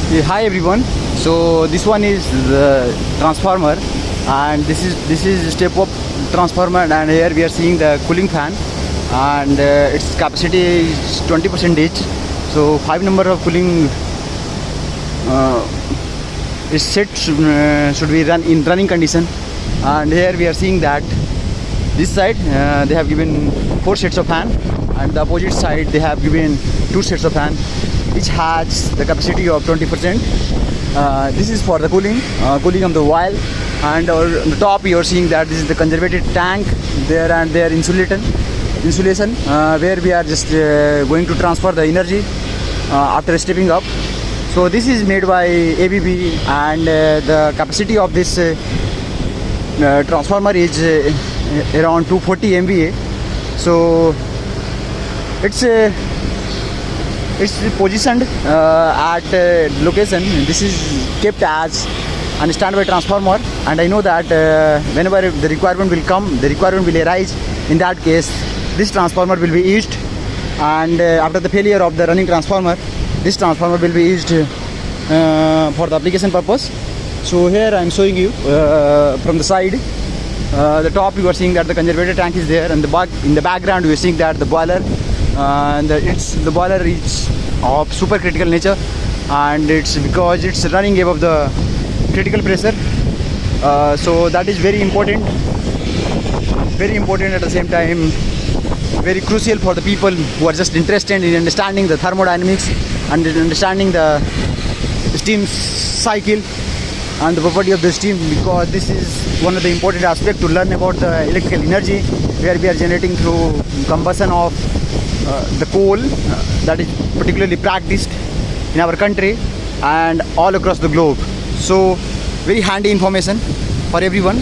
Yeah, hi everyone. So this one is the transformer, and this is step up transformer, and here we are seeing the cooling fan, and its capacity is 20% each. So 5 number of cooling is set should be run in running condition, and here we are seeing that this side they have given 4 sets of fan, and the opposite side they have given 2 sets of fan, which has the capacity of 20%. This is for the cooling of the oil, and on the top you are seeing that this is the conservative tank there, and their insulation where we are just going to transfer the energy after stepping up. So this is made by ABB, and the capacity of this transformer is around 240 MVA. So it's positioned at location. This is kept as a standby transformer, and I know that whenever the requirement will come, the requirement will arise. In that case, this transformer will be used, and after the failure of the running transformer, this transformer will be used for the application purpose. So here I am showing you from the side. The top you are seeing that the conservator tank is there, and in the background you are seeing that the boiler, and the boiler is of super critical nature, and it's because it's running above the critical pressure. So that is very important at the same time, very crucial for the people who are just interested in understanding the thermodynamics and understanding the steam cycle and the property of the steam, because this is one of the important aspects to learn about the electrical energy, where we are generating through combustion of the coal that is particularly practiced in our country and all across the globe. So very handy information for everyone.